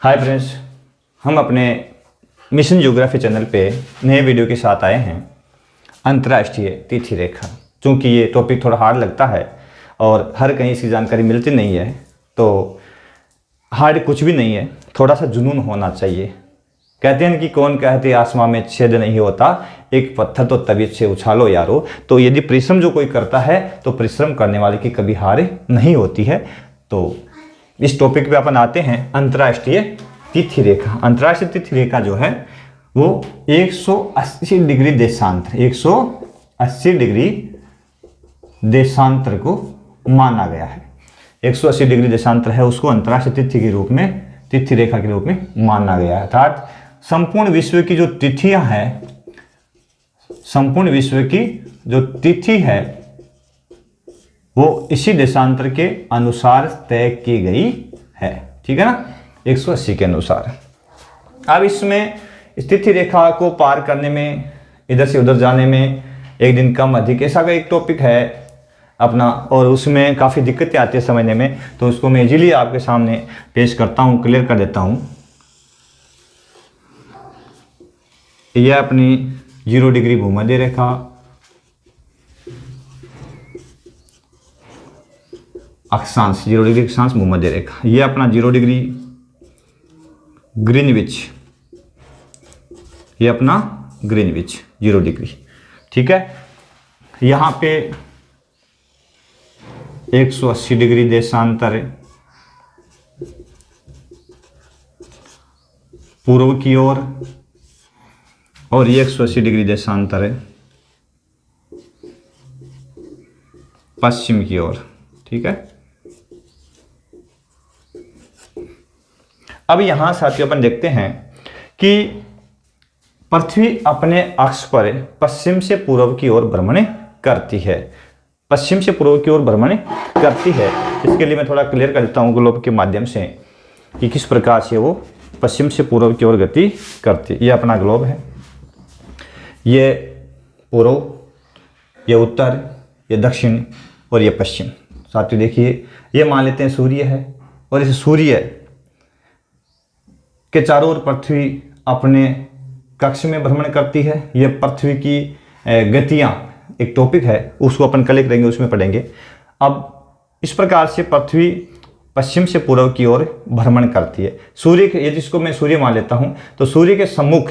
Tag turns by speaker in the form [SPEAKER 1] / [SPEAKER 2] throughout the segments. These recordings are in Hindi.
[SPEAKER 1] हाय फ्रेंड्स, हम अपने मिशन ज्योग्राफी चैनल पे नए वीडियो के साथ आए हैं। अंतर्राष्ट्रीय तिथि रेखा, चूँकि ये टॉपिक थोड़ा हार्ड लगता है और हर कहीं इसकी जानकारी मिलती नहीं है, तो हार्ड कुछ भी नहीं है, थोड़ा सा जुनून होना चाहिए। कहते हैं कि कौन कहते आसमां में छेद नहीं होता, एक पत्थर तो तबीयत से उछालो यारो। तो यदि परिश्रम जो कोई करता है तो परिश्रम करने वाले की कभी हार नहीं होती है। तो इस टॉपिक पे अपन आते हैं अंतर्राष्ट्रीय तिथि रेखा। अंतर्राष्ट्रीय तिथि रेखा जो है वो 180 डिग्री देशांतर 180 डिग्री देशांतर को माना गया है। 180 डिग्री देशांतर है, उसको अंतर्राष्ट्रीय तिथि के रूप में, तिथि रेखा के रूप में माना गया है। अर्थात संपूर्ण विश्व की जो तिथियां हैं, संपूर्ण विश्व की जो तिथि है वो इसी देशांतर के अनुसार तय की गई है। ठीक है ना, 180 के अनुसार। अब इसमें इस तिथि रेखा को पार करने में, इधर से उधर जाने में एक दिन कम अधिक, ऐसा का एक टॉपिक है अपना, और उसमें काफ़ी दिक्कतें आती है समझने में। तो उसको मैं इजीली आपके सामने पेश करता हूँ, क्लियर कर देता हूँ। यह अपनी 0 डिग्री भूमध्य रेखा, अक्षांश 0 डिग्री अक्षांश भूमध्य रेखा, ये अपना 0 डिग्री ग्रीनविच, ये अपना ग्रीनविच 0 डिग्री। ठीक है, यहाँ पे 180 डिग्री देशांतर पूर्व की ओर, और ये 180 डिग्री देशांतर है पश्चिम की ओर। ठीक है, अब यहां साथियों अपन देखते हैं कि पृथ्वी अपने अक्ष पर पश्चिम से पूर्व की ओर भ्रमण करती है। पश्चिम से पूर्व की ओर भ्रमण करती है। इसके लिए मैं थोड़ा क्लियर कर देता हूं ग्लोब के माध्यम से कि किस प्रकार से वो पश्चिम से पूर्व की ओर गति करती है। ये अपना ग्लोब है, ये पूर्व, ये उत्तर, ये दक्षिण और ये पश्चिम। साथियों देखिए, ये मान लेते हैं सूर्य है, और इस सूर्य के चारों ओर पृथ्वी अपने कक्ष में भ्रमण करती है। ये पृथ्वी की गतियां एक टॉपिक है, उसको अपन कल करेंगे, उसमें पढ़ेंगे। अब इस प्रकार से पृथ्वी पश्चिम से पूर्व की ओर भ्रमण करती है। सूर्य के, ये जिसको मैं सूर्य मान लेता हूं, तो सूर्य के सम्मुख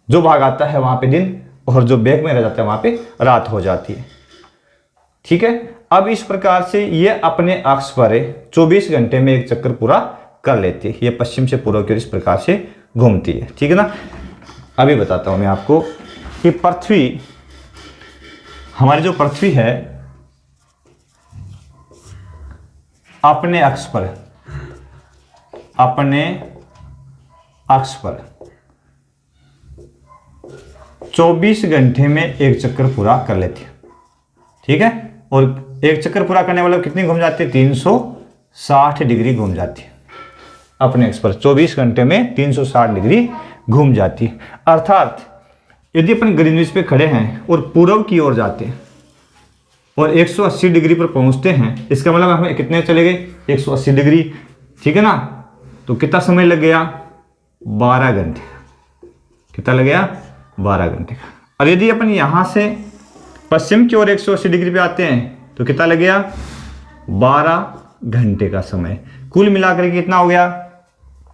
[SPEAKER 1] जो भाग आता है वहां पे दिन, और जो बैक में रह जाता है वहां पे रात हो जाती है। ठीक है, अब इस प्रकार से ये अपने अक्ष पर 24 घंटे में एक चक्कर पूरा कर लेती है। ये पश्चिम से पूर्व की ओर इस प्रकार से घूमती है। ठीक है ना, अभी बताता हूं मैं आपको कि पृथ्वी, हमारी जो पृथ्वी है अपने अक्ष पर, अपने अक्ष पर 24 घंटे में एक चक्कर पूरा कर लेती है। ठीक है, और एक चक्कर पूरा करने वाले कितनी घूम जाती है? 360 डिग्री घूम जाती है अपने अक्ष पर। 24 घंटे में 360 डिग्री घूम जाती है। अर्थात यदि अपन ग्रीनविच पे खड़े हैं और पूर्व की ओर जाते हैं और 180 डिग्री पर पहुंचते हैं, इसका मतलब हमें कितने चले गए? 180 डिग्री। ठीक है ना, तो कितना समय लग गया? 12 घंटे। कितना लग गया? 12 घंटे का। और यदि अपन यहां से पश्चिम की ओर 180 डिग्री पे आते हैं तो कितना लग गया? 12 घंटे का समय। कुल मिलाकर के कितना हो गया?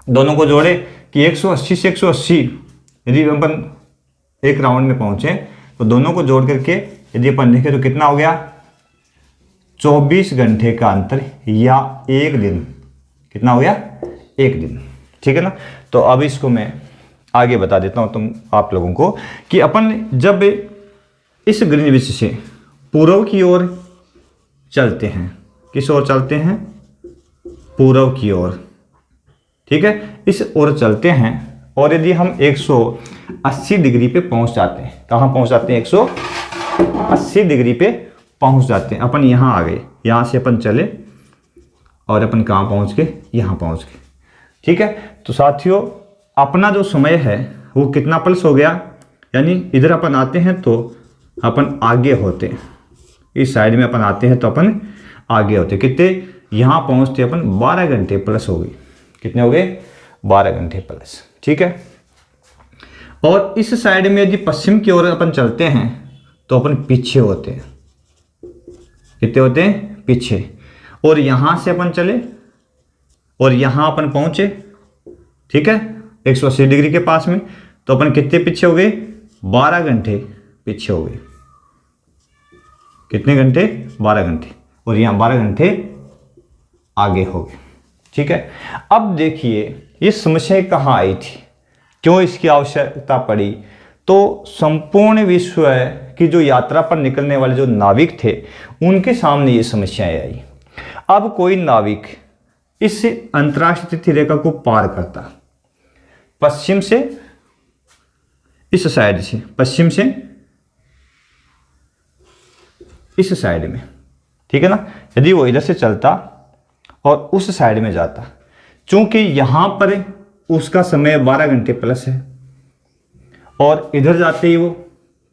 [SPEAKER 1] दोनों को जोड़े कि 180 से 180 यदि अपन एक राउंड में पहुंचे तो दोनों को जोड़ करके यदि अपन देखें तो कितना हो गया? 24 घंटे का अंतर, या एक दिन। कितना हो गया? एक दिन। ठीक है ना, तो अब इसको मैं आगे बता देता हूं तुम आप लोगों को कि अपन जब इस ग्रीनविच से पूर्व की ओर चलते हैं, किस ओर चलते हैं? पूर्व की ओर। ठीक है, इस ओर चलते हैं, और यदि हम 180 डिग्री पे पहुंच जाते हैं, कहाँ पहुंच जाते हैं? 180 डिग्री पे पहुंच जाते हैं। अपन यहाँ आ गए, यहाँ से अपन चले और अपन कहाँ पहुंच गए? यहाँ पहुंच गए। ठीक है, तो साथियों अपना जो समय है वो कितना प्लस हो गया? यानी इधर अपन आते हैं तो अपन आगे होते हैं, इस साइड में अपन आते हैं तो अपन आगे होते। कितने? यहाँ पहुँचते अपन 12 घंटे प्लस हो गई। कितने हो गए 12 घंटे प्लस। ठीक है, और इस साइड में यदि पश्चिम की ओर अपन चलते हैं तो अपन पीछे होते हैं। कितने होते हैं? पीछे। और यहां से अपन चले और यहां अपन पहुंचे, ठीक है, 180 डिग्री के पास में, तो अपन कितने पीछे हो गए? 12 घंटे पीछे हो गए। कितने घंटे? 12 घंटे। और यहां 12 घंटे आगे हो गए। ठीक है, अब देखिए ये समस्या कहाँ आई थी, क्यों इसकी आवश्यकता पड़ी? तो संपूर्ण विश्व की जो यात्रा पर निकलने वाले जो नाविक थे उनके सामने ये समस्याएं आई। अब कोई नाविक इस अंतरराष्ट्रीय तिथि रेखा को पार करता, पश्चिम से, इस साइड से, पश्चिम से इस साइड में, ठीक है ना, यदि वो इधर से चलता और उस साइड में जाता, चूंकि यहां पर उसका समय 12 घंटे प्लस है, और इधर जाते ही वो,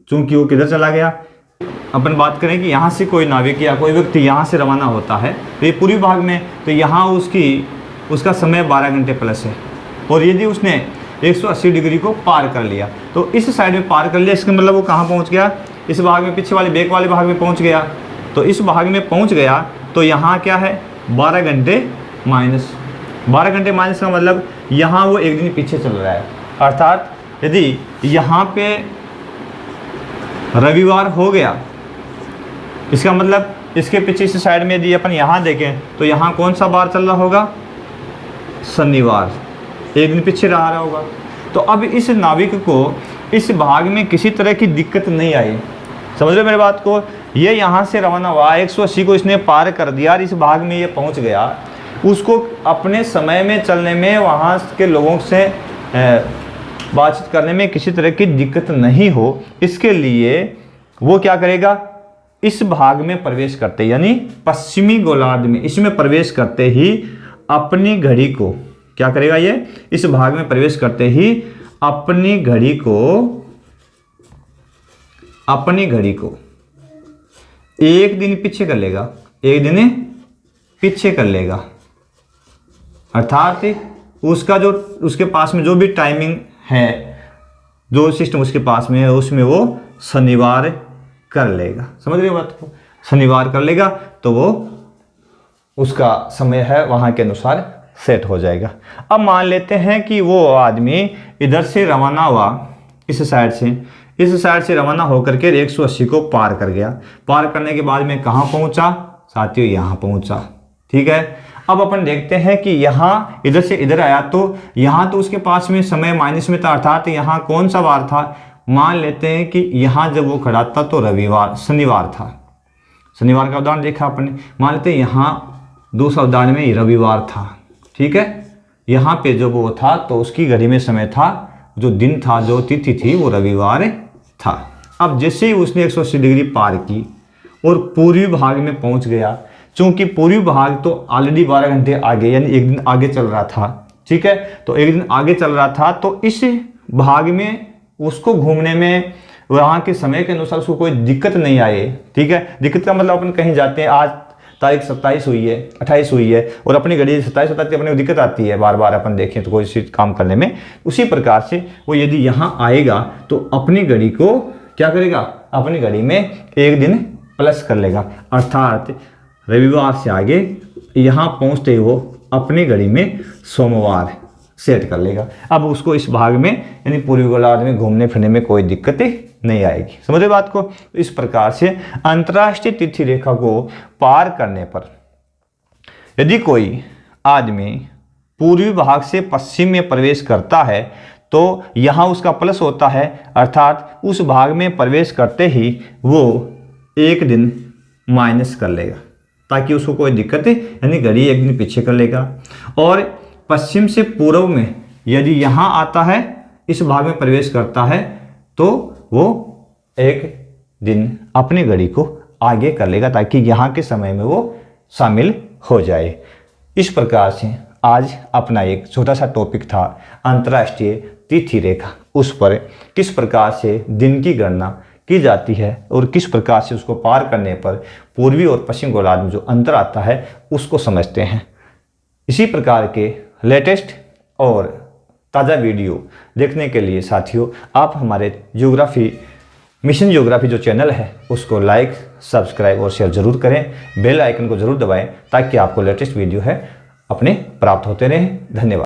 [SPEAKER 1] चूंकि वो किधर चला गया, अपन बात करें कि यहाँ से कोई नाविक या कोई व्यक्ति यहाँ से रवाना होता है तो ये पूर्वी भाग में, तो यहाँ उसका समय 12 घंटे प्लस है, और यदि उसने 180 डिग्री को पार कर लिया तो इस साइड में पार कर लिया, इसका मतलब वो कहाँ पहुँच गया? इस भाग में, पीछे वाले बैक वाले भाग में पहुँच गया। तो इस भाग में पहुँच गया तो यहाँ क्या है? 12 घंटे माइनस। 12 घंटे माइनस का मतलब यहाँ वो एक दिन पीछे चल रहा है। अर्थात यदि यहाँ पे रविवार हो गया, इसका मतलब इसके पीछे इस साइड में यदि अपन यहाँ देखें तो यहाँ कौन सा बार चल रहा होगा? शनिवार, एक दिन पीछे रहा होगा। तो अब इस नाविक को इस भाग में किसी तरह की दिक्कत नहीं आई। समझ रहे मेरे बात को? ये यहाँ से रवाना हुआ, 180 को इसने पार कर दिया और इस भाग में ये पहुँच गया। उसको अपने समय में चलने में, वहाँ के लोगों से बातचीत करने में किसी तरह की दिक्कत नहीं हो, इसके लिए वो क्या करेगा? इस भाग में प्रवेश करते, यानी पश्चिमी गोलार्ध में, इसमें प्रवेश करते ही अपनी घड़ी को क्या करेगा? ये इस भाग में प्रवेश करते ही अपनी घड़ी को एक दिन पीछे कर लेगा, एक दिन पीछे कर लेगा। अर्थात उसका जो, उसके पास में जो भी टाइमिंग है, जो सिस्टम उसके पास में है, उसमें वो शनिवार कर लेगा। समझ रहे हो बात को? शनिवार कर लेगा तो वो उसका समय है वहाँ के अनुसार सेट हो जाएगा। अब मान लेते हैं कि वो आदमी इधर से रवाना हुआ, इस साइड से रवाना होकर के 180 को पार कर गया। पार करने के बाद में कहाँ पहुँचा साथियों? यहाँ पहुँचा। ठीक है, अब अपन देखते हैं कि यहाँ इधर से इधर आया तो यहाँ तो उसके पास में समय माइनस में था, अर्थात यहाँ कौन सा वार था? मान लेते हैं कि यहाँ जब वो खड़ा था तो शनिवार था। शनिवार का उदाहरण देखा अपन ने। मान लेते हैं यहाँ दूसरा उदाहरण में रविवार था। ठीक है, यहाँ पे जो वो था तो उसकी घड़ी में समय था, जो दिन था, जो तिथि थी, वो रविवार था। अब जैसे ही उसने 180 डिग्री पार की और पूर्वी भाग में पहुँच गया, चूंकि पूर्वी भाग तो ऑलरेडी 12 घंटे आगे, यानी एक दिन आगे चल रहा था। ठीक है, तो एक दिन आगे चल रहा था, तो इस भाग में उसको घूमने में वहाँ के समय के अनुसार उसको कोई दिक्कत नहीं आई। ठीक है, दिक्कत का मतलब अपन कहीं जाते हैं, आज तारीख 27 हुई है, 28 हुई है, और अपनी घड़ी 27 बताती है, अपने को दिक्कत आती है बार बार अपन देखें तो कोई चीज़ काम करने में। उसी प्रकार से वो यदि यहाँ आएगा तो अपनी घड़ी को क्या करेगा? अपनी घड़ी में एक दिन प्लस कर लेगा। अर्थात रविवार से आगे यहाँ पहुँचते ही वो अपनी घड़ी में सोमवार सेट कर लेगा। अब उसको इस भाग में, यानी पूर्वी गोलार्ध में घूमने फिरने में कोई दिक्कत नहीं आएगी। समझे बात को? इस प्रकार से अंतर्राष्ट्रीय तिथि रेखा को पार करने पर यदि कोई आदमी पूर्वी भाग से पश्चिम में प्रवेश करता है तो यहाँ उसका प्लस होता है, अर्थात उस भाग में प्रवेश करते ही वो एक दिन माइनस कर लेगा ताकि उसको कोई दिक्कत, यानी घड़ी एक दिन पीछे कर लेगा। और पश्चिम से पूर्व में यदि यहाँ आता है, इस भाग में प्रवेश करता है, तो वो एक दिन अपनी घड़ी को आगे कर लेगा ताकि यहाँ के समय में वो शामिल हो जाए। इस प्रकार से आज अपना एक छोटा सा टॉपिक था अंतर्राष्ट्रीय तिथि रेखा, उस पर किस प्रकार से दिन की गणना की जाती है और किस प्रकार से उसको पार करने पर पूर्वी और पश्चिम गोलार्ध में जो अंतर आता है उसको समझते हैं। इसी प्रकार के लेटेस्ट और ताज़ा वीडियो देखने के लिए साथियों आप हमारे ज्योग्राफी मिशन ज्योग्राफी जो चैनल है उसको लाइक, सब्सक्राइब और शेयर जरूर करें। बेल आइकन को जरूर दबाएं ताकि आपको लेटेस्ट वीडियो है अपने प्राप्त होते रहें। धन्यवाद।